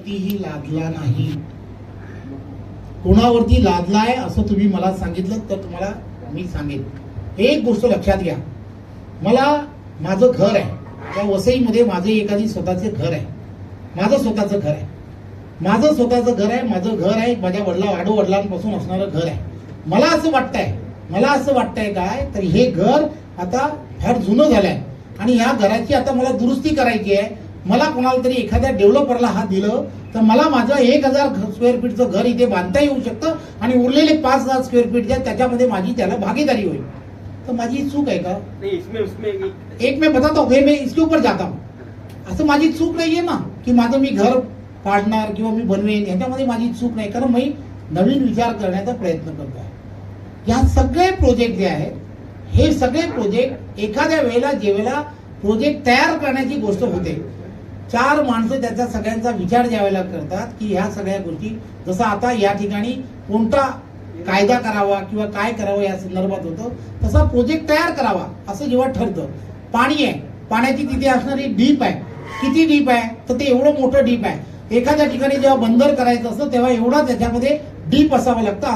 कोणावरतीही लादला नाही. कोणावरती लादलाय असं तुम्ही मला सांगितलं तर तुम्हाला मी सांगेन. एक गोष्ट लक्षात घ्या, मला माझं घर आहे, त्या वसईमध्ये माझे एखादी स्वतःचे घर आहे, माझं स्वतःचं घर आहे, माझं स्वतःचं घर आहे, माझं घर आहे, माझ्या वडिलांपासून असणारं घर आहे. मला असं वाटतंय काय तर हे घर आता फार जुनं झालंय आणि ह्या घराची आता मला दुरुस्ती करायची आहे. मला कोणाला तरी एखाद्या डेव्हलपरला हात दिलं तर मला माझं 1000 स्क्वेअर फीटचं घर इथे बांधता येऊ शकतं आणि उरलेले 5000 स्क्वेअर फीट ज्या त्याच्यामध्ये माझी त्याला भागीदारी होईल. तर माझी चूक आहे का? एक मैं बताता हूँ, मैं इसके ऊपर जाता हूँ. असं माझी चूक नाहीये ना की माझं मी घर पाडणार किंवा मी बनवेन, याच्यामध्ये माझी चूक नाही, कारण मी नवीन विचार करण्याचा प्रयत्न करतो आहे. या सगळे प्रोजेक्ट जे आहेत, हे सगळे प्रोजेक्ट एखाद्या वेळेला जेवेळेला प्रोजेक्ट तयार करण्याची गोष्ट होते, 4 माणसं त्याचा सगळ्यांचा विचार ज्यावेळेला करतात की ह्या सगळ्या गोष्टी, जसं आता या ठिकाणी कोणता कायदा करावा किंवा काय करावं या संदर्भात होतं, तसा प्रोजेक्ट तयार करावा असं जेव्हा ठरतं. पाणी आहे, पाण्याची तिथे असणारी डीप आहे, किती डीप आहे तर ते एवढं मोठं डीप आहे. एखाद्या ठिकाणी जेव्हा बंदर करायचं असतं तेव्हा एवढा त्याच्यामध्ये डीप असावं लागतं.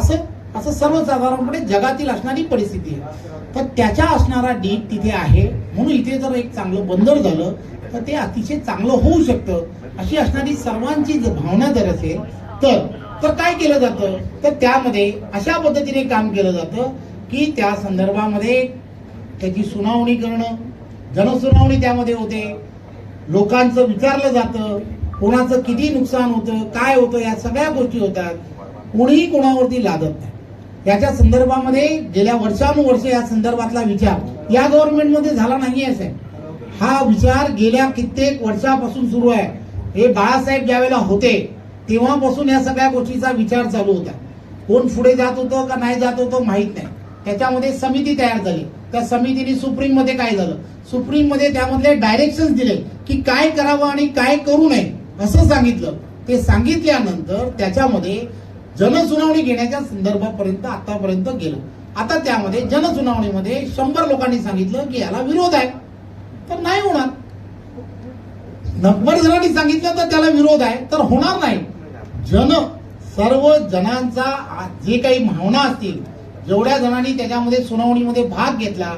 असं सर्वसाधारणपणे जगातील असणारी परिस्थिती आहे. तर त्याच्या असणारा डीप तिथे आहे, म्हणून इथे जर एक चांगलं बंदर झालं तर ते अतिशय चांगलं होऊ शकतं. अशी असणारी सर्वांची भावना जर असेल तर काय केलं जातं तर त्यामध्ये अशा पद्धतीने काम केलं जातं की त्या संदर्भामध्ये त्याची सुनावणी करणं, जनसुनावणी त्यामध्ये होते, लोकांचं विचारलं जातं, कोणाचं किती नुकसान होतं, काय होतं, या सगळ्या गोष्टी होतात. कोणीही कोणावरती लादत नाही. याच्या संदर्भामध्ये गेल्या वर्षानुवर्ष या संदर्भातला विचार या गव्हर्नमेंटमध्ये झाला नाहीये. असं हा विचार गेल्या कित्येक वर्षापासून सुरू आहे. हे बाळासाहेब ज्यावेळेला होते तेव्हापासून या सगळ्या गोष्टीचा विचार चालू होता. कोण पुढे जात होतं का नाही जात होतं माहित नाही. त्याच्यामध्ये समिती तयार झाली, त्या समितीने सुप्रीम मध्ये काय झालं, सुप्रीम मध्ये त्यामधले डायरेक्शन दिले की काय करावं आणि काय करू नये असं सांगितलं. ते सांगितल्यानंतर त्याच्यामध्ये जनसुनावणी घेण्याच्या संदर्भापर्यंत आतापर्यंत गेलं. आता त्यामध्ये जनसुनावणीमध्ये 100 लोकांनी सांगितलं की याला विरोध आहे, तर नाही होणार. 90 जणांनी सांगितलं तर त्याला विरोध आहे, तर होणार नाही. सर्व जणांचा जे काही भावना असतील, जेवढ्या जणांनी त्याच्यामध्ये सुनावणीमध्ये भाग घेतला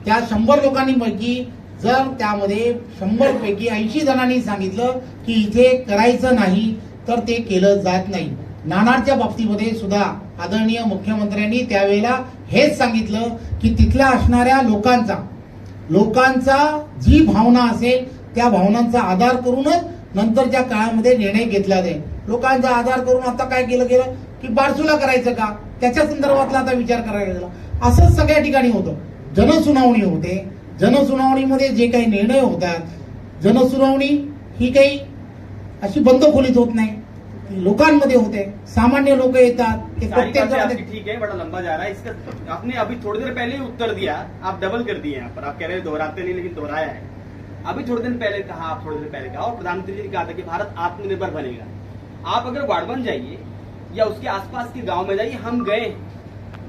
त्या 100 लोकांपैकी जर त्यामध्ये 100 पैकी 80 जणांनी सांगितलं की इथे करायचं नाही तर ते केलं जात नाही. नाणारच्या बाबतीमध्ये सुद्धा आदरणीय मुख्यमंत्र्यांनी त्यावेळेला हेच सांगितलं की तिथल्या असणाऱ्या लोकांचा जी भावना असेल त्या भावनांचा आधार करूनच नंतरच्या काळामध्ये निर्णय घेतला जाईल. लोकांचा आधार करून आता काय केलं गेलं की बारसूला करायचं का, त्याच्या संदर्भातला आता विचार करायला गेला. असंच सगळ्या ठिकाणी होतं. जनसुनावणी होते, जनसुनावणीमध्ये जे काही निर्णय होतात, जनसुनावणी ही काही अशी बंद खोलीत होत नाही, लोकांमध्ये होते, सामान्य लोक येतात. ठीक है, बड़ा लंबा जा रहा है इसका. आपने अभी थोड़ी देर पहले ही उत्तर दिया, आप डबल कर दिए यहाँ पर. आप कह रहे दोहराते नहीं लेकिन दोहराया है. अभी थोड़ी देर पहले कहा और प्रधानमंत्री जी ने कहा था कि भारत आत्मनिर्भर बनेगा. आप अगर वाड़वन जाइए या उसके आसपास के गांव में जाइए, हम गए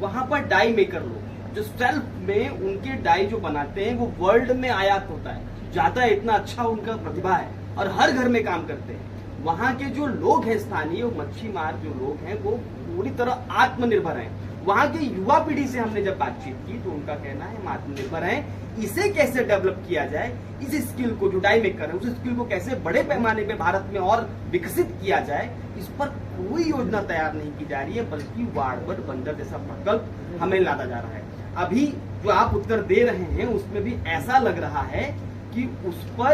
वहां पर डाई मेकर लोग जो सेल्फ में उनके डाई जो बनाते हैं वो वर्ल्ड में आयात होता है, जाता है, इतना अच्छा उनका प्रतिभा है और हर घर में काम करते हैं. वहां के जो लोग हैं स्थानीय मच्छी मार जो लोग हैं वो पूरी तरह आत्मनिर्भर हैं. वहां की युवा पीढ़ी से हमने जब बातचीत की तो उनका कहना है हम आत्मनिर्भर हैं. इसे कैसे डेवलप किया जाए, इस स्किल को जो डाई मेकर है उस स्किल को कैसे बड़े पैमाने पे भारत में और विकसित किया जाए, इस पर कोई योजना तैयार नहीं की जा रही है, बल्कि वाड़वन बंदर जैसा प्रकल्प हमें लादा जा रहा है. अभी जो आप उत्तर दे रहे हैं उसमें भी ऐसा लग रहा है कि उस पर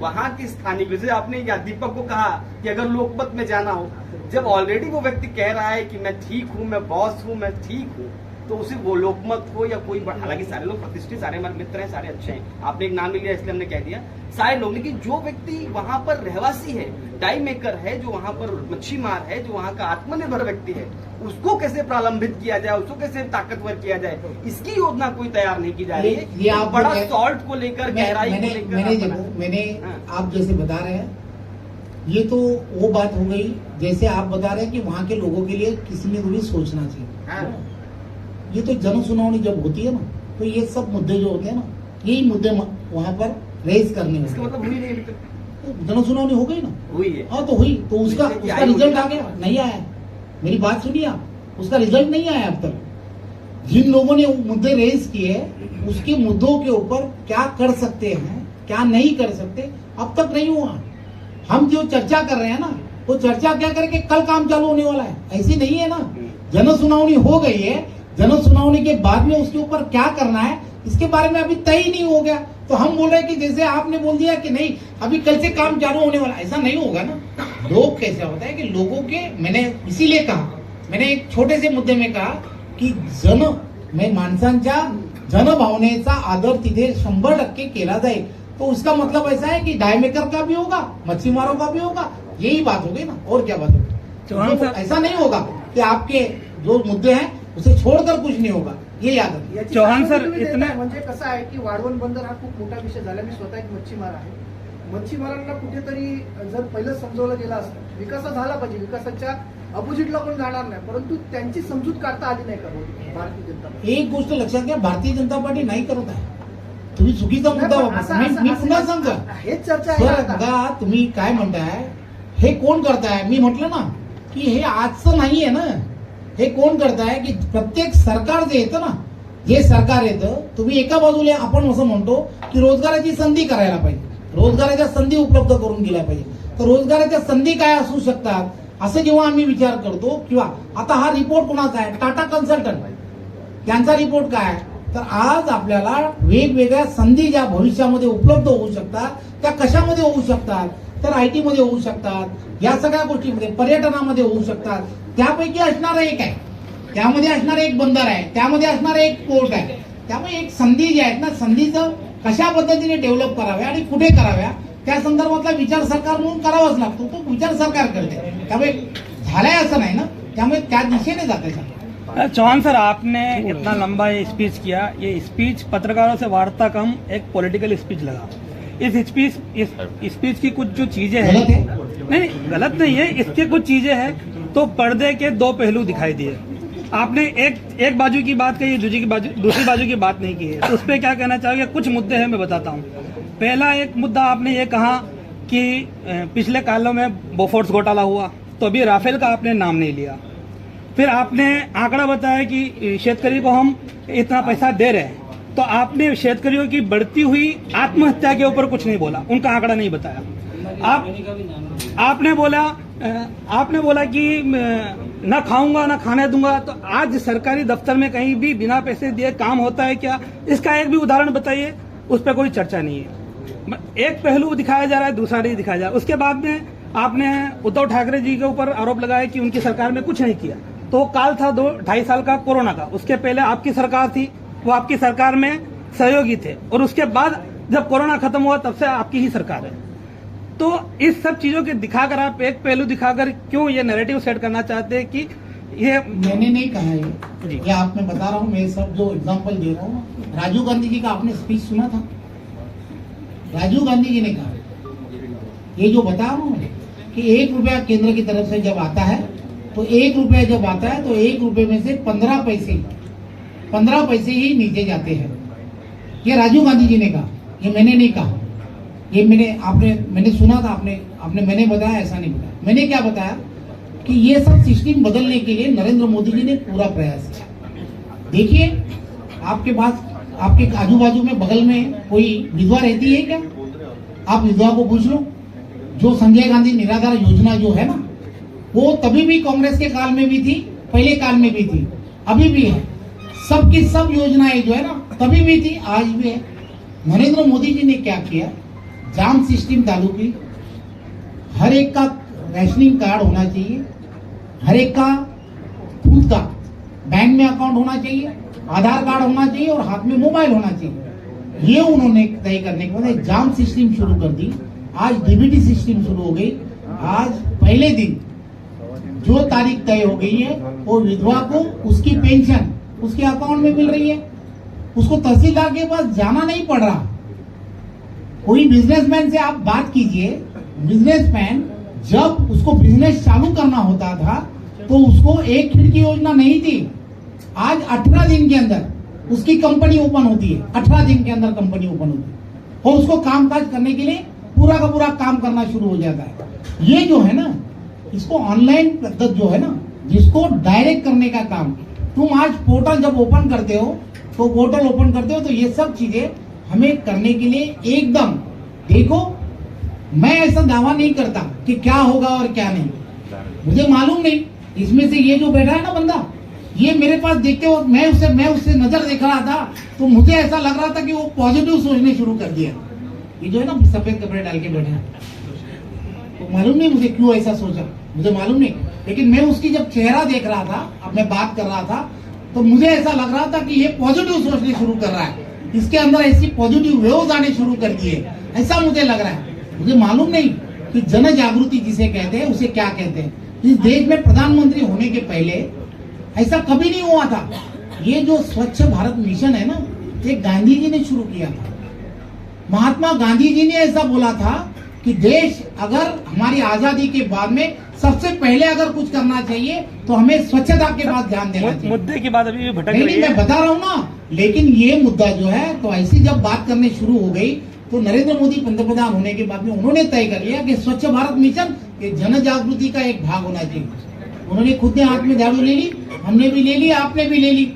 वहां के स्थानिक, जैसे आपने या दीपक को कहा कि अगर लोकमत में जाना हो, जब ऑलरेडी वो व्यक्ति कह रहा है कि मैं ठीक हूं, मैं बॉस हूं, मैं ठीक हूं, तो उसे वो लोकमत हो या कोई, हालांकि सारे लोग प्रतिष्ठित, सारे हमारे मित्र हैं, सारे अच्छे हैं, आपने एक नाम लिया इसलिए हमने कह दिया सारे लोग, लेकिन जो व्यक्ति वहां पर रहवासी है, डाई मेकर है, जो वहां पर मच्छी मार है, जो वहां का आत्मनिर्भर व्यक्ति है, उसको कैसे प्रारंभित किया जाए, उसको कैसे ताकतवर किया जाए, इसकी योजना कोई तैयार नहीं की जा रही है. ये बड़ा सॉल्ट को लेकर, गहराई को लेकर मैंने आप जैसे बता रहे हैं, ये तो वो बात हो गई जैसे आप बता रहे हैं कि वहां के लोगों के लिए किसी ने भी सोचना चाहिए. ये तो जनसुनावणी जब होती है ना, तो ये सब मुद्दे जो होते हैं ना, यही मुद्दे वहां पर रेज करने इसका मतलब हुई नहीं. तो जनसुनवाई हो गई ना। हुई है। हाँ तो हुई, तो उसका इसलिए उसका आई होगी रिजल्ट ना। आ गया? नहीं आया। मेरी बात सुनिए आप, उसका रिजल्ट नहीं आया अब तक। जिन लोगों ने मुद्दे रेज किए उसके मुद्दों के ऊपर क्या कर सकते हैं, क्या नहीं कर सकते, अब तक नहीं हुआ। हम जो चर्चा कर रहे हैं ना, वो चर्चा क्या करके कल काम चालू होने वाला है, ऐसी नहीं है ना। जनसुनवाई हो गई है, जनसुनवाई के बाद में उसके ऊपर क्या करना है इसके बारे में अभी तय ही नहीं हो गया। तो हम बोल रहे हैं कि जैसे आपने बोल दिया कि नहीं अभी कल से काम चालू होने वाला, ऐसा नहीं होगा ना। लोग कैसे होता है कि लोगों के, मैंने इसीलिए कहा, मैंने एक छोटे से मुद्दे में कहा की माणसांच्या जनभावनेचा आदर तिथे 100% केला जाईल। तो उसका मतलब ऐसा है कि डायमेकर का भी होगा, मच्छीमारों का भी होगा, यही बात होगी ना, और क्या बात होगी। चौहान तो साहब- ऐसा नहीं होगा कि आपके जो मुद्दे हैं उसे छोड़कर कुछ नहीं होगा, ये याद रखिए। याची चव्हाण सर, जाणीव देत इतने- आहे. म्हणजे कसं आहे की वाढवण बंदर हा खूप मोठा विषय झाला. मी स्वतः एक मच्छीमार आहे. मच्छीमारांना कुठेतरी जर पहिलं समजवलं गेलं असतं, विकास झाला पाहिजे, विकासाच्या अपोजिटला कोण जाणार नाही, परंतु त्यांची समजूत काढता आली नाही का भारतीय जनता पार्टी? एक गोष्ट लक्षात घ्या, भारतीय जनता पार्टी नाही करत आहे, तुम्ही चुकीचा मुद्दा नाही, पण वापरता. असं- मी असं- पुन्हा असं- सांगतो, हेच चर्चा आहे सर आता. बघा तुम्ही काय म्हणताय, हे कोण करताय? मी म्हटलं ना की हे आजचं नाहीये ना, हे कोण करताय की प्रत्येक सरकार जे येतं ना, जे सरकार येतं, तुम्ही एका बाजूला आपण असं म्हणतो की रोजगाराची संधी करायला पाहिजे, रोजगाराच्या संधी उपलब्ध करून दिल्या पाहिजे. तर रोजगाराच्या संधी काय असू शकतात असं जेव्हा आम्ही विचार करतो, किंवा आता हा रिपोर्ट कोणाचा आहे, टाटा कन्सल्टंट यांचा रिपोर्ट काय, तर आज आपल्याला वेगवेगळ्या संधी ज्या भविष्यामध्ये उपलब्ध होऊ शकतात त्या कशामध्ये होऊ शकतात, तर आयटी मध्ये होऊ शकतात, या सगळ्या गोष्टीमध्ये, पर्यटनामध्ये होऊ शकतात. त्यापैकी असणारं एक आहे, त्यामध्ये असणारं एक बंदर आहे, त्यामध्ये असणारं एक पोर्ट आहे. त्यामुळे एक संधी जी आहेत ना, संधीचं कशा पद्धतीने डेव्हलप कराव्या आणि कुठे कराव्या त्या संदर्भातला विचार सरकार म्हणून करावाच लागतो, तो विचार सरकार करते. त्यामुळे झालाय असं नाही ना, त्यामुळे त्या दिशेने जाते सरकार. चौहान सर, आपने इतना लंबा ये स्पीच किया, ये स्पीच पत्रकारों से वार्ता कम एक पॉलिटिकल स्पीच लगा। इस स्पीच की कुछ जो चीजें हैं, गलत है? नहीं गलत नहीं है, इसके कुछ चीजें हैं तो पर्दे के दो पहलू दिखाई दिए। आपने एक बाजू की बात कही, दूसरी बाजू की बात नहीं की है, तो उस पर क्या कहना चाहोगे? कुछ मुद्दे हैं, मैं बताता हूँ। पहला एक मुद्दा आपने ये कहा कि पिछले कालों में बोफोर्स घोटाला हुआ तो अभी राफेल का आपने नाम नहीं लिया। फिर आपने आंकड़ा बताया कि शेतकरी को हम इतना पैसा दे रहे हैं, तो आपने शेतकरियों की बढ़ती हुई आत्महत्या के ऊपर कुछ नहीं बोला, उनका आंकड़ा नहीं बताया। आपने बोला कि ना खाऊंगा ना खाने दूंगा। तो आज सरकारी दफ्तर में कहीं भी बिना पैसे दिए काम होता है क्या? इसका एक भी उदाहरण बताइए, उस पर कोई चर्चा नहीं है। एक पहलू दिखाया जा रहा है, दूसरा नहीं दिखाया जा रहा है। उसके बाद में आपने उद्धव ठाकरे जी के ऊपर आरोप लगाया कि उनकी सरकार में कुछ नहीं किया। तो वो काल था 2-2.5 साल का कोरोना का, उसके पहले आपकी सरकार थी, वो आपकी सरकार में सहयोगी थे, और उसके बाद जब कोरोना खत्म हुआ तब से आपकी ही सरकार है। तो इस सब चीजों के दिखाकर आप एक पहलू दिखाकर क्यों ये नैरेटिव सेट करना चाहते हैं कि ये मैंने नहीं कहा जी। ये आप मैं बता रहा हूँ, मैं सब जो एग्जांपल दे रहा हूँ। राजीव गांधी जी का आपने स्पीच सुना था? राजीव गांधी जी ने कहा, ये जो बता रहा हूँ कि 1 रुपया केंद्र की तरफ से जब आता है, तो 1 रुपया जब आता है तो 1 रुपये में से 15 पैसे ही नीचे जाते हैं। ये राजीव गांधी जी ने कहा, ये मैंने नहीं कहा। ये मैंने सुना था, मैंने बताया, ऐसा नहीं बताया। मैंने क्या बताया कि ये सब सिस्टम बदलने के लिए नरेंद्र मोदी जी ने पूरा प्रयास किया। देखिए, आपके पास, आपके आजू बाजू में बगल में कोई विधवा रहती है क्या? आप विधवा को पूछ लो। जो संजय गांधी निराधार योजना जो है ना, वो तभी भी कांग्रेस के काल में भी थी, पहले काल में भी थी, अभी भी है। सबकी सब योजनाएं जो है ना, तभी भी थी, आज भी है। नरेंद्र मोदी जी ने क्या किया, जाम सिस्टम चालू की। हर एक का रैशनिंग कार्ड होना चाहिए, हर एक का खुद का बैंक में अकाउंट होना चाहिए, आधार कार्ड होना चाहिए और हाथ में मोबाइल होना चाहिए। ये उन्होंने तय करने के बाद जाम सिस्टम शुरू कर दी। आज डीबीटी सिस्टम शुरू हो गई। आज पहले दिन जो तारीख तय हो गई है, वो विधवा को उसकी पेंशन उसके अकाउंट में मिल रही है, उसको तहसीलदार के पास जाना नहीं पड़ रहा। कोई बिजनेसमैन से आप बात कीजिए, बिजनेसमैन जब उसको बिजनेस चालू करना होता था तो उसको एक खिड़की योजना नहीं थी। आज 18 दिन के अंदर उसकी कंपनी ओपन होती है, 18 दिन के अंदर कंपनी ओपन होती है, और उसको कामकाज करने के लिए पूरा का पूरा काम करना शुरू हो जाता है। ये जो है ना, इसको ऑनलाइन पद्धत जो है ना, जिसको डायरेक्ट करने का काम, तुम आज पोर्टल जब ओपन करते हो तो ये सब चीजें हमें करने के लिए एकदम, देखो मैं ऐसा दावा नहीं करता कि क्या होगा और क्या नहीं, मुझे मालूम नहीं। इसमें से ये जो बैठा है ना बंदा, ये मेरे पास देखते हो, मैं उससे नजर देख रहा था तो मुझे ऐसा लग रहा था कि वो पॉजिटिव सोचने शुरू कर दिया। ये जो है ना सफेद कपड़े डाल के बैठा है, तो मालूम नहीं मुझे क्यों ऐसा सोचा, मुझे मालूम नहीं, लेकिन मैं उसकी जब चेहरा देख रहा था, अब मैं बात कर रहा था, तो मुझे ऐसा लग रहा था कि ये पॉजिटिव सोचने शुरू कर रहा है, इसके अंदर ऐसी पॉजिटिव वेव्स आने शुरू कर दिए, ऐसा मुझे लग रहा है। मुझे मालूम नहीं कि जन जागृति जिसे कहते हैं उसे क्या कहते हैं। इस देश में प्रधानमंत्री होने के पहले ऐसा कभी नहीं हुआ था। ये जो स्वच्छ भारत मिशन है ना, ये गांधी जी ने शुरू किया था। महात्मा गांधी जी ने ऐसा बोला था कि देश अगर हमारी आजादी के बाद में सबसे पहले अगर कुछ करना चाहिए तो हमें स्वच्छता के बाद ध्यान देना चाहिए। मुद्दे की बात अभी भी भटक नहीं, रही है। मैं बता रहा हूँ ना, लेकिन ये मुद्दा जो है, तो ऐसी जब बात करने शुरू हो गई तो नरेंद्र मोदी पंतप्रधान होने के बाद में उन्होंने तय कर लिया कि स्वच्छ भारत मिशन ये जन जागृति का एक भाग होना चाहिए। उन्होंने खुद ने हाथ में झाड़ू ले ली, हमने भी ले ली, आपने भी ले ली।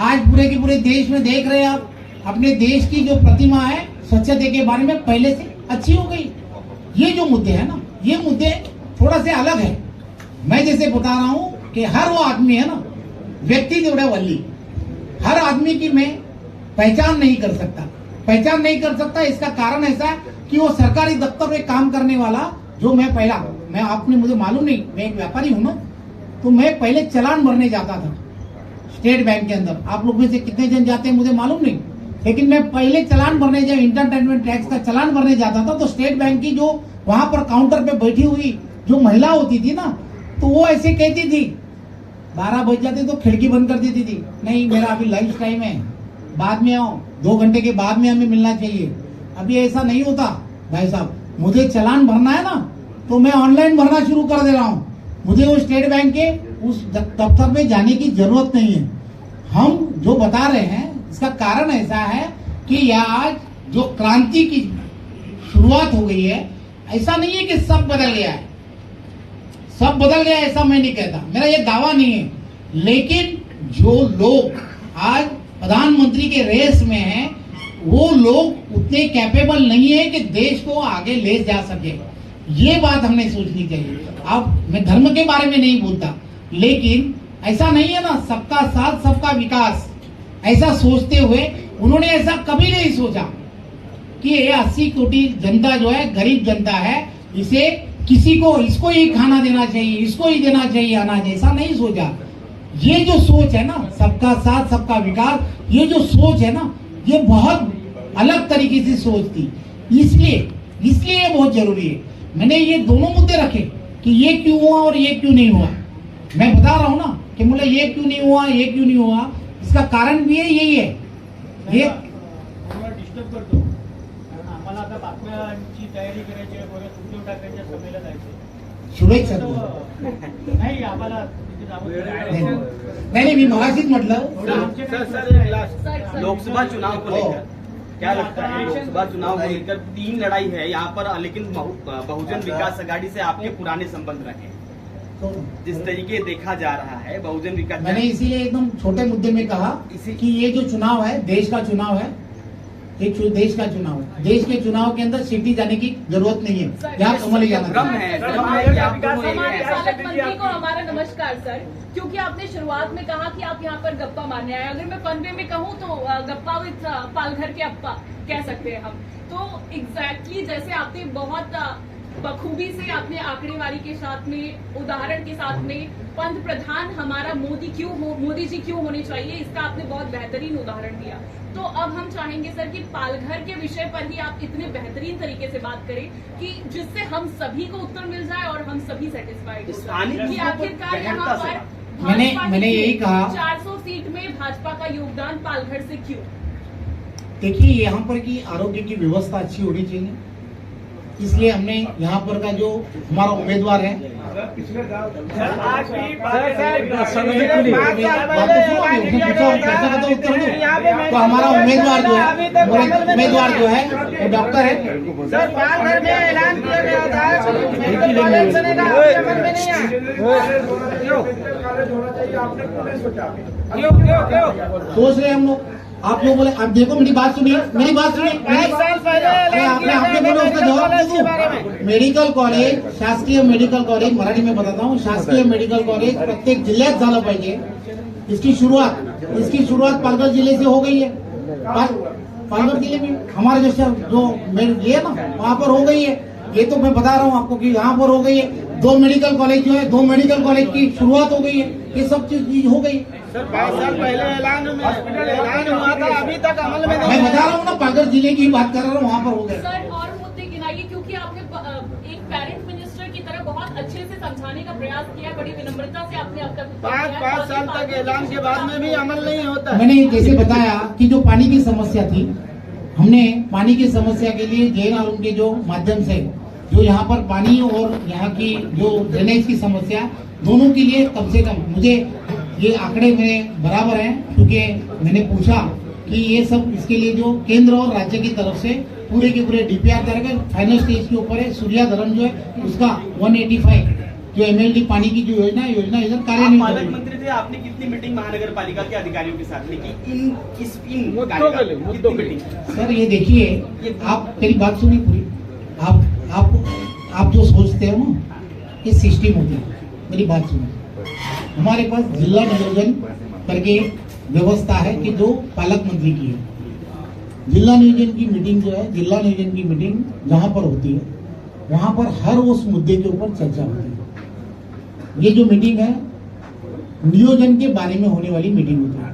आज पूरे के पूरे देश में देख रहे हैं आप, अपने देश की जो प्रतिमा है स्वच्छता के बारे में पहले से अच्छी हो गई। ये जो मुद्दे है ना, ये मुद्दे थोड़ा से अलग है। मैं जैसे बता रहा हूँ कि हर वो आदमी है ना, व्यक्ति जोड़े वल्ली, हर आदमी की मैं पहचान नहीं कर सकता। इसका कारण ऐसा है कि वो सरकारी दफ्तर में काम करने वाला, जो मैं आपने मुझे मालूम नहीं, मैं एक व्यापारी हूँ ना, तो मैं पहले चालान भरने जाता था स्टेट बैंक के अंदर। आप लोग में से कितने जन जाते हैं मुझे मालूम नहीं, लेकिन मैं पहले चालान भरने, जब इंटरटेनमेंट टैक्स का चालान भरने जाता था, तो स्टेट बैंक की जो वहां पर काउंटर पे बैठी हुई जो महिला होती थी ना, तो वो ऐसे कहती थी, 12 बज जाते तो खिड़की बंद कर देती थी, नहीं मेरा अभी लंच टाइम है, बाद में आओ, 2 घंटे के बाद में हमें मिलना चाहिए। अभी ऐसा नहीं होता भाई साहब, मुझे चालान भरना है ना, तो मैं ऑनलाइन भरना शुरू कर दे रहा हूँ। मुझे वो स्टेट बैंक के उस दफ्तर में जाने की जरूरत नहीं है। हम जो बता रहे हैं इसका कारण ऐसा है कि आज जो क्रांति की शुरुआत हो गई है, ऐसा नहीं है कि सब बदल गया है, सब बदल गया ऐसा मैं नहीं कहता, मेरा ये दावा नहीं है। लेकिन जो लोग आज प्रधानमंत्री के रेस में हैं, वो लोग उतने कैपेबल नहीं है कि देश को आगे ले जा सके। ये बात हमने सोचनी चाहिए। अब मैं धर्म के बारे में नहीं बोलता, लेकिन ऐसा नहीं है ना, सबका साथ सबका विकास, ऐसा सोचते हुए उन्होंने ऐसा कभी नहीं सोचा कि ये 80 कोटी जनता जो है, गरीब जनता है, इसे किसी को इसको ही खाना देना चाहिए, इसको ही देना चाहिए अनाज, ऐसा नहीं सोचा। ये जो सोच है ना, सबका साथ सबका विकास, ये जो सोच है ना, ये बहुत अलग तरीके से सोच थी। इसलिए ये बहुत जरूरी है। मैंने ये दोनों मुद्दे रखे कि ये क्यों हुआ और ये क्यों नहीं हुआ। मैं बता रहा हूँ ना कि मुझे ये क्यों नहीं हुआ, ये क्यों नहीं हुआ, इसका कारण भी है, यही है। ये डिस्टर्ब करतो, कारण आम्हाला आता बातम्यांची तयारी करायची आहे, परत उद्धव ठाकरेंच्या सभेला जायचं. शुभेच्छा नाही आम्हाला तिथे जावं. नाही मी मगाशीच म्हटलं, सर लोकसभा चुनाव को लेकर क्या लगता है? लोकसभा चुनाव को लेकर 3 लड़ाई है यहाँ पर, लेकिन बहुजन विकास आघाड़ी से आपके पुराने संबंध रहे। तो जिस तरीके देखा जा रहा है बहुजन विकास, मैंने इसीलिए एकदम छोटे मुद्दे में कहा कि ये जो चुनाव है, देश का चुनाव है, देश का चुनाव है। देश के चुनाव के अंदर सिटी जाने की जरूरत नहीं है, यहाँ कमल जाना भ्रम चाहिए। है कि आप दोनों एक हमारे हैं। पालक मंत्री को हमारा नमस्कार सर, क्योंकि आपने शुरुआत में कहा कि आप यहाँ पर गप्पा मारने आए। अगर मैं पनवे में कहूँ तो गप्पा विद पालघर के अप्पा कह सकते हैं हम। तो एग्जैक्टली जैसे आपने बहुत बखूबी से आपने आंकड़ेवारी के साथ में, उदाहरण के साथ में, पंत प्रधान हमारा मोदी जी क्यों होने चाहिए, इसका आपने बहुत बेहतरीन उदाहरण दिया। तो अब हम चाहेंगे सर कि पालघर के विषय पर ही आप इतने बेहतरीन तरीके से बात करें कि जिससे हम सभी को उत्तर मिल जाए और हम सभी सेटिस्फाइड हो जाए कि आखिरकार यहाँ पर मैंने यही कहा, 400 सीट में भाजपा का योगदान पालघर से क्यों? देखिए यहाँ पर की आरोग्य की व्यवस्था अच्छी होनी चाहिए, इसलिए हमने यहाँ पर का जो हमारा उम्मीदवार है तो हमारा उम्मीदवार जो है वो डॉक्टर है। सर पालघर में ऐलान किया गया था मेडिकल कॉलेज चलेगा, आपके अमल में नहीं आया। सोच रहे हैं हम लोग, आप लोग बोले, अब देखो मेरी बात सुनिए, मेरी बात सुनिए। आपने बोले उसका जवाब दे दूं। मेडिकल कॉलेज, शासकीय मेडिकल कॉलेज, मराठी में बताता हूँ, शासकीय मेडिकल कॉलेज प्रत्येक जिल्ह्यात झालं पाहिजे। इसकी शुरुआत पालघर जिले से हो गई है। पालघर जिले में हमारे जैसे जो ये है ना, वहाँ पर हो गई है। ये तो मैं बता रहा हूँ आपको कि यहाँ पर हो गई है। 2 मेडिकल कॉलेज जो है, 2 मेडिकल कॉलेज की शुरुआत हो गई है। ये सब चीज हो गई। सर 5 साल पहले ऐलान हुआ था, अभी तक अमल में नहीं मैं बता रहा हूँ ना, पालघर जिले की बात कर रहा हूँ, वहाँ पर हो गया। सर और मुद्दे गिनाइए, क्योंकि आपने एक पेरेंट मिनिस्टर की तरह बहुत अच्छे से समझाने का प्रयास किया, बड़ी विनम्रता से आपने अब तक 5 साल तक ऐलान के बाद में भी अमल नहीं होता। मैंने जैसे बताया कि जो पानी की समस्या थी, हमने पानी की समस्या के लिए जैन और उनके जो माध्यम से जो यहाँ पर पानी और यहाँ की जो ड्रेनेज की समस्या, दोनों के लिए कम से कम, मुझे ये आंकड़े मेरे बराबर हैं, क्योंकि मैंने पूछा कि ये सब इसके लिए जो केंद्र और राज्य की तरफ से पूरे के पूरे डीपीआर करेगा, फाइनल स्टेज के ऊपर है। सूर्या धरण जो है उसका 185 जो MLD पानी की जो योजना इधर कार्य नहीं कर पालक रही। मंत्री थे, आपने कितनी मीटिंग महानगर पालिका के अधिकारियों के साथ की इन मुद्दों मीटिंग? सर ये देखिए, आप मेरी बात सुनिए पूरी। आप जो सोचते हो ना, ये सिस्टम होती है। मेरी बात सुनिए, हमारे पास जिला नियोजन करके व्यवस्था है कि जो पालक मंत्री की है। जिला नियोजन की मीटिंग जो है, जिला नियोजन की मीटिंग जहां पर होती है, वहां पर हर उस मुद्दे के ऊपर चर्चा होती है। ये जो मीटिंग है, नियोजन के बारे में होने वाली मीटिंग होती है।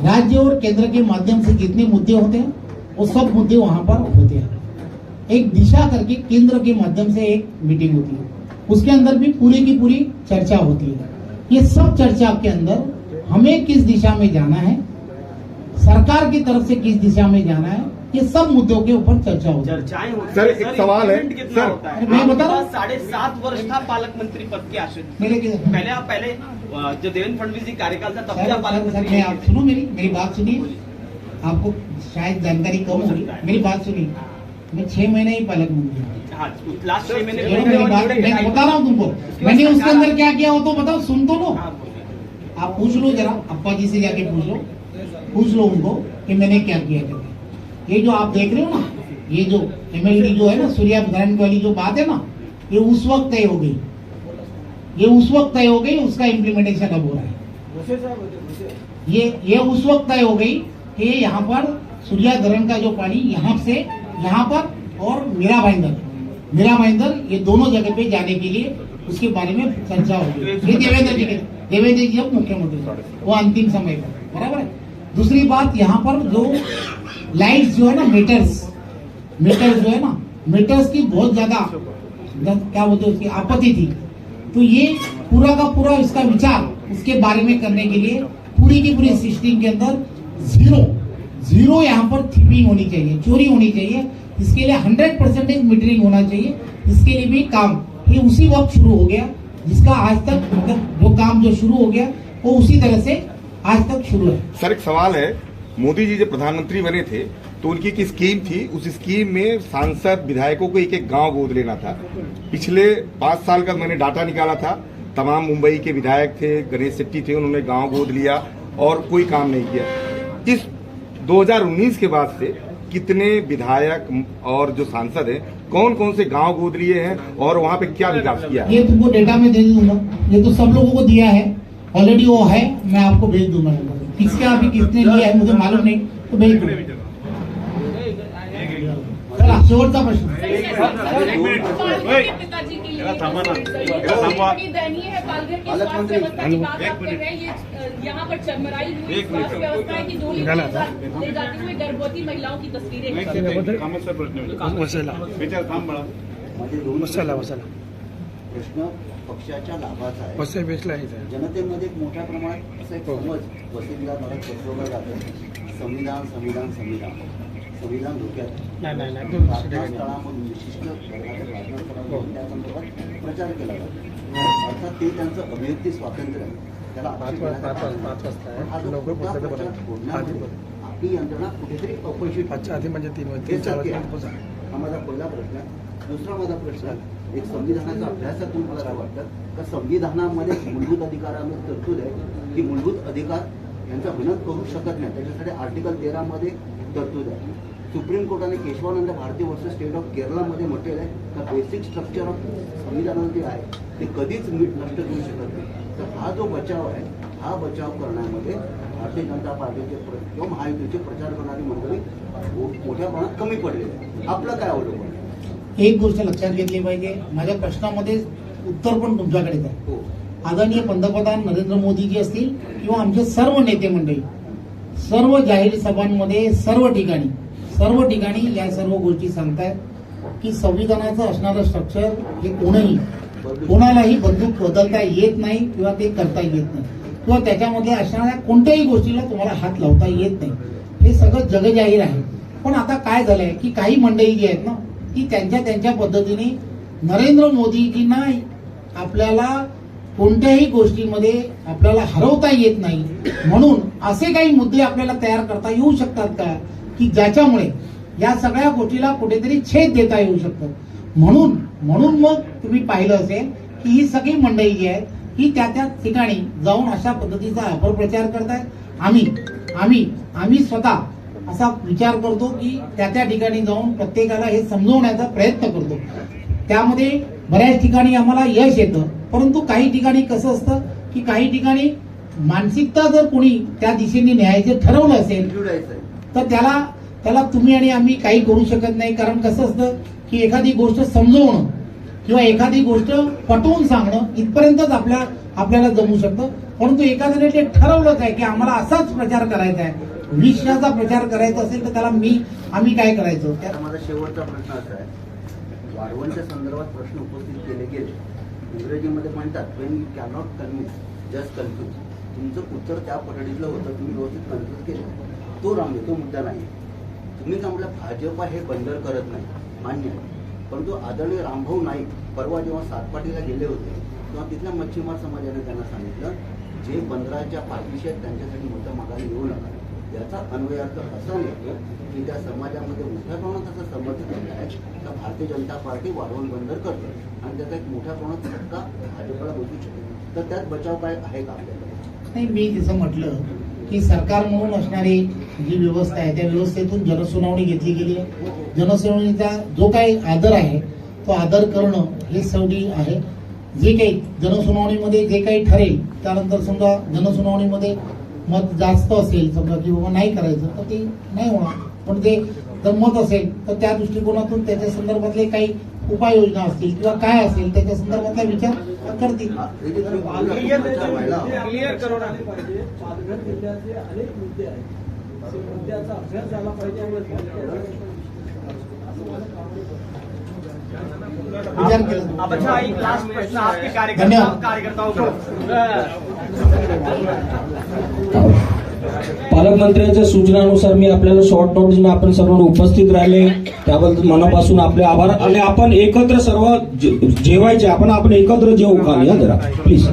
राज्य और केंद्र के माध्यम से जितने मुद्दे होते हैं, वो सब मुद्दे वहां पर होते हैं। एक दिशा करके केंद्र के माध्यम से एक मीटिंग होती है, उसके अंदर भी पूरी की पूरी चर्चा होती है। ये सब चर्चा के अंदर हमें किस दिशा में जाना है, सरकार की तरफ से किस दिशा में जाना है, ये सब मुद्दों के ऊपर चर्चा होती है। चर्चाएं होती सर, हैं। एक सवाल है। कितना सर, होता है? मैं बता रहा हूं। आपके पास 7.5 वर्ष था पालक मंत्री पद के आश्रित। मेरे पहले जो देवेंद्र फडणवीस जी कार्यकाल था, तब भी आप पालक सर, मंत्री मैं आप सुनो, मेरी बात सुनिए। आपको शायद जानकारी कम होगी, मेरी बात सुनिए। मैं 6 महीने ही पालक मंत्री हूँ। हाँ, लास्ट 6 महीने मेरी बात मैं बता रहा हूँ तुमको, मैंने उसके अंदर क्या किया हो तो बताओ, सुन तो लो। आप पूछ लो जरा, अप्पा जी से जाके पूछ लो उनको कि मैंने क्या किया करके। ये जो आप देख रहे हो ना, ये जो MLD जो है ना, सूर्या धरण वाली जो बात है ना, ये उस वक्त तय हो गई। उसका इम्प्लीमेंटेशन अब हो रहा है। ये उस वक्त तय हो गई कि यहाँ पर सूर्या धरण का जो पानी यहाँ से यहाँ पर और मीरा भाईंदर ये दोनों जगह पे जाने के लिए उसके बारे में चर्चा होगी। ये देवेंद्र जी अब मुख्यमंत्री, वो अंतिम समय पर, बराबर है। दूसरी बात, यहाँ पर जो लाइट्स जो है ना, मीटर्स जो है ना, मीटर्स की बहुत ज्यादा क्या बोलते हैं उसकी आपत्ति थी। तो ये पूरा का पूरा इसका विचार उसके बारे में करने के लिए पूरी की पूरी सिस्टम के अंदर जीरो यहाँ पर थिपिंग होनी चाहिए, चोरी होनी चाहिए। इसके लिए 100% मीटरिंग होना चाहिए। इसके लिए भी काम ये उसी वक्त शुरू हो गया, जिसका आज तक मतलब जो काम जो शुरू हो गया वो उसी तरह से आज तक शुरू है। सर, एक सवाल है। मोदी जी जब प्रधानमंत्री बने थे तो उनकी एक स्कीम थी, उस स्कीम में सांसद विधायकों को एक गांव गोद लेना था। पिछले 5 साल का मैंने डाटा निकाला था, तमाम मुंबई के विधायक थे, गणेश शेट्टी थे, उन्होंने गांव गोद लिया और कोई काम नहीं किया। इस 2019 के बाद से कितने विधायक और जो सांसद हैं, कौन कौन से गांव गोद लिए हैं और वहां पे क्या विकास किया है? ये तुमको डेटा में दे दूंगा, ये तो सब लोगों को दिया है ऑलरेडी, वो है, मैं आपको भेज दूंगा। किसके अभी किसने लिया है मुझे मालूम नहीं, तो भेज दूंगा। चला, शेवटचा प्रश्न। पालघर के पिताजी के लिए इतनी दयनीय है पालघर की स्वास्थ्य व्यवस्था की बात आप कर रहे हैं। ये यहाँ पर चरमराई हुई स्वास्थ्य व्यवस्था है कि डोली ले जाते हुए गर्भवती महिलाओं की तस्वीरें। प्रश्न पक्षाच्या लाभाचा आहे. जनतेमध्ये एक मोठ्या प्रमाणात असा एक समज वसुलीला मला पसरवला जातो, संविधान. संविधान धोक्यात आहे. प्रार्थनास्थळामधून विशिष्ट वर्गाच्या प्रार्थनास्थळामधून त्या संदर्भात प्रचार केला जातो. अर्थात ते त्यांचं अभिव्यक्ती स्वातंत्र्य आहे, त्याला आक्षेप घेण्याचा भाग नाही. पण हा जो खोटा प्रचार फोडण्यामध्ये आपली यंत्रणा कुठेतरी अपयशी ठरते. हे सत्य आहे. हा माझा पहिला प्रश्न आहे. दुसरा माझा प्रश्न आहे, एक संविधानाचा अभ्यासातून मला काय वाटतं का संविधानामध्ये मूलभूत अधिकारामध्ये तरतूद आहे की मूलभूत अधिकार यांचा विनंत करू शकत नाही. त्याच्यासाठी आर्टिकल 13 मध्ये तरतूद आहे. सुप्रीम कोर्टाने Keshavananda Bharati versus state of केरळमध्ये म्हटलेलं आहे का बेसिक स्ट्रक्चर ऑफ संविधान जे आहे ते कधीच नष्ट करू शकत नाही. तर हा जो बचाव आहे, हा बचाव करण्यामध्ये भारतीय जनता पार्टीचे किंवा महायुतीचे प्रचार करणारी मंडळी मोठ्या प्रमाणात कमी पडलेली आहे. आपलं काय अवलोकन आहे? एक गोष्ट लक्षात घेतली पाहिजे, माझ्या प्रश्नामध्ये उत्तर पण तुमच्याकडेच आहे. हो. आदरणीय पंतप्रधान नरेंद्र मोदीजी असतील किंवा आमचे सर्व नेते मंडळी सर्व जाहीर सभांमध्ये सर्व ठिकाणी या सर्व गोष्टी सांगतायत की संविधानाचं असणारं स्ट्रक्चर हे कोणालाही बंदूक बदलता येत नाही किंवा ते करता येत नाही किंवा त्याच्यामध्ये असणाऱ्या कोणत्याही गोष्टीला तुम्हाला हात लावता येत नाही. हे सगळं जगजाहीर आहे. पण आता काय झालंय की काही मंडळी जी आहेत ना ती त्यांच्या पद्धतीने नरेंद्र मोदीजींना आपल्याला कोणत्याही गोष्टीमध्ये आपल्याला हरवता येत नाही म्हणून असे काही मुद्दे आपल्याला तयार करता येऊ शकतात का की ज्याच्यामुळे या सगळ्या गोष्टीला कुठेतरी छेद देता येऊ शकतं. म्हणून मग तुम्ही पाहिलं असेल की ही सगळी मंडळी जी आहेत ही त्या ठिकाणी जाऊन अशा पद्धतीचा अपप्रचार करतायत. आम्ही स्वतः असा विचार करतो की त्या ठिकाणी जाऊन प्रत्येकाला हे समजवण्याचा प्रयत्न करतो. त्यामध्ये बऱ्याच ठिकाणी आम्हाला यश येतं, परंतु काही ठिकाणी कसं असतं की काही ठिकाणी मानसिकता जर कोणी त्या दिशेने न्यायचं ठरवलं असेल तर त्याला तुम्ही आणि आम्ही काही करू शकत नाही. कारण कसं असतं की एखादी गोष्ट समजवणं किंवा एखादी गोष्ट पटवून सांगणं इथपर्यंतच आपल्याला जमू शकतं. परंतु एखाद्याने ते ठरवलंच आहे की आम्हाला असाच प्रचार करायचा आहे, विश्वाचा प्रचार करायचा असेल तर त्याला आम्ही काय करायचं. त्यात माझा शेवटचा प्रश्न असा आहे, वाढवणच्या संदर्भात प्रश्न उपस्थित केले गेले. इंग्रजीमध्ये म्हणतात when you cannot convince just confuse. तुमचं उत्तर त्या पद्धतीतलं होतं, तुम्ही व्यवस्थित कन्फ्यूज केलं. तो राम तो मुद्दा नाही. तुम्ही म्हटलं भाजपा हे बंदर करत नाही, मान्य आहे. परंतु आदरणीय रामभाऊ नाईक परवा जेव्हा सातपाटीला गेले होते तेव्हा तिथल्या मच्छीमार समाजाने त्यांना सांगितलं जे बंदराच्या पाठीशी आहेत त्यांच्यासाठी मतं मागायला येऊ नका. याचा अन्वयार्थ असा निघतो की त्या समाजामध्ये मोठ्या प्रमाणात असं समर्थन केलं आहे तर भारतीय जनता पार्टी वाढवून बंदर करते आणि त्याचा एक मोठ्या प्रमाणात धक्का भाजपला बसू शकेल. तर त्यात बचाव काय आहे का आपल्याकडे? नाही, मी जसं म्हटलं की सरकार म्हणून असणारी जी व्यवस्था आहे त्या व्यवस्थेतून जनसुनावणी घेतली गेली आहे. जनसुनावणीचा जो काही आदर आहे तो आदर करणं हे सवडी आहे. जे काही जनसुनावणीमध्ये जे काही ठरेल त्यानंतर समजा जनसुनावणीमध्ये मत जास्त असेल समजा की बाबा नाही करायचं तर ते नाही होणार. पण ते जर मत असेल तर त्या दृष्टिकोनातून त्याच्या संदर्भातले काही उपाययोजना असतील किंवा काय असेल त्याच्या संदर्भातला विचार करतील. क्लिअर करो ना. पालघर जिल्ह्याचे अनेक मुद्दे आहेत, मुद्द्याचा अभ्यास झाला पाहिजे. विचार केला. अब अच्छा एक लास्ट प्रश्न आपके धन्यवाद. कार्यकर्ताओं को. पालकमंत्र्यांच्या सूचनानुसार मी आपल्याला शॉर्ट नोटीस आपण सर्वांना उपस्थित राहिले त्याबद्दल मनापासून आपले आभार. आणि आपण एकत्र सर्व जेवायचे आपण एकत्र जेवू का जरा प्लीज.